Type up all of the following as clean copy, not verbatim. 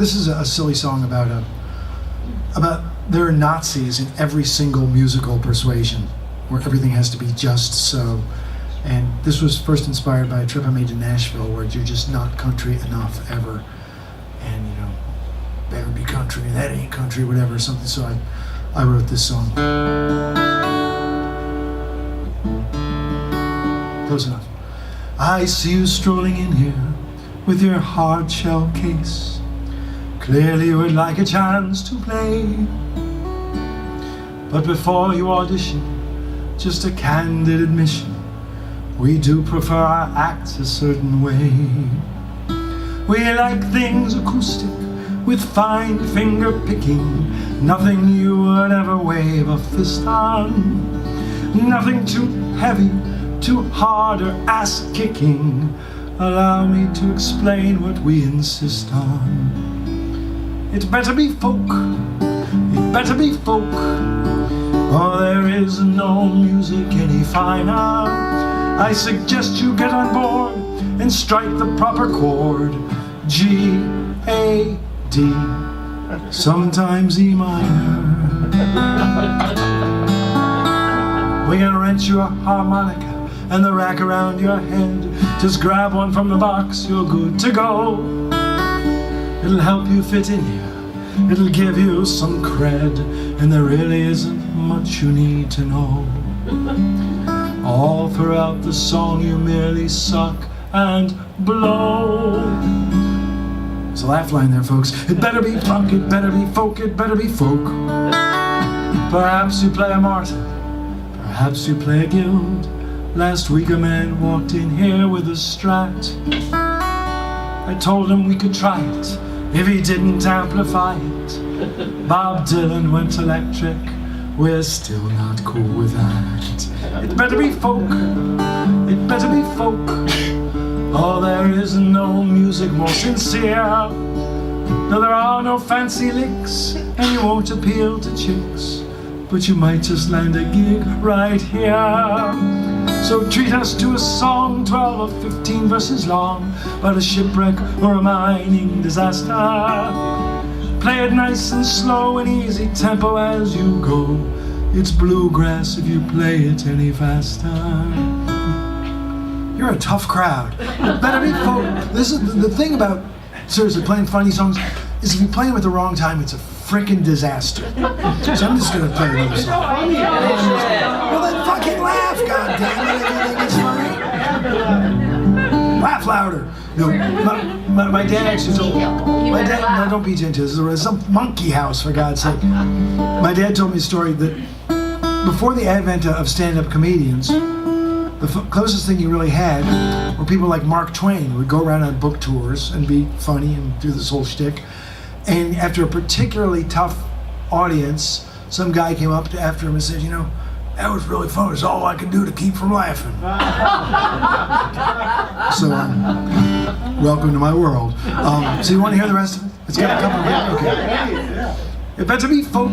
This is a silly song about there are Nazis in every single musical persuasion, where everything has to be just so. And this was first inspired by a trip I made to Nashville, where you're just not country enough ever. And you know, better be country, that ain't country, whatever, something. So I wrote this song. Close enough. I see you strolling in here with your hard shell case. Clearly you would like a chance to play. But before you audition, just a candid admission, we do prefer our acts a certain way. We like things acoustic, with fine finger picking, nothing you would ever wave a fist on, nothing too heavy, too hard or ass kicking. Allow me to explain what we insist on. It better be folk, it better be folk, or there is no music any finer. I suggest you get on board and strike the proper chord, G, A, D, sometimes E minor. We're gonna rent you a harmonica and the rack around your head. Just grab one from the box, you're good to go. It'll help you fit in here, it'll give you some cred, and there really isn't much you need to know. All throughout the song you merely suck and blow. It's a laugh line there, folks. It better be funk, it better be folk, it better be folk. Perhaps you play a martyr, perhaps you play a guild. Last week a man walked in here with a Strat. I told him we could try it if he didn't amplify it. Bob Dylan went electric, we're still not cool with that. It better be folk, it better be folk, oh there is no music more sincere. No, there are no fancy licks, and you won't appeal to chicks, but you might just land a gig right here. So treat us to a song 12 or 15 verses long, about a shipwreck or a mining disaster. Play it nice and slow and easy tempo as you go. It's bluegrass if you play it any faster. You're a tough crowd. It better be folk. This is the thing about, seriously, playing funny songs, is if you play them at the wrong time, it's a frickin' disaster. So I'm just gonna play another song. Well then fucking laugh, goddammit, if you think it's funny. Laugh louder. No, my dad actually told me, my dad, no, don't be into this, there's some monkey house, for God's sake. My dad told me a story that before the advent of stand-up comedians, the closest thing you really had were people like Mark Twain, who would go around on book tours and be funny and do this whole shtick. And after a particularly tough audience, some guy came up after him and said, you know, that was really fun. It's all I could do to keep from laughing. So, welcome to my world. So you want to hear the rest of it? It's got a couple of okay. It better be folk.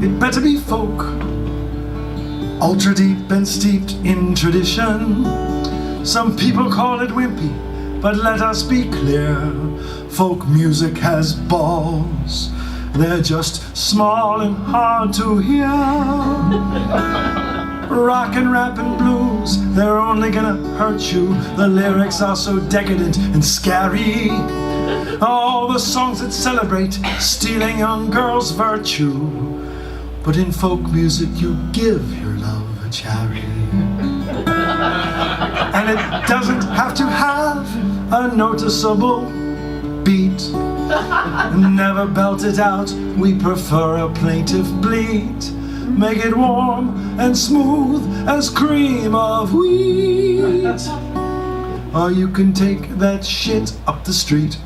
It better be folk. Ultra deep and steeped in tradition. Some people call it wimpy, but let us be clear. Folk music has balls. They're just small and hard to hear. Rock and rap and blues, they're only gonna hurt you. The lyrics are so decadent and scary. All the songs that celebrate stealing young girls' virtue. But in folk music you give your love a charity. And it doesn't have to have a noticeable beat. Never belt it out, we prefer a plaintive bleat. Make it warm and smooth as cream of wheat. Or you can take that shit up the street.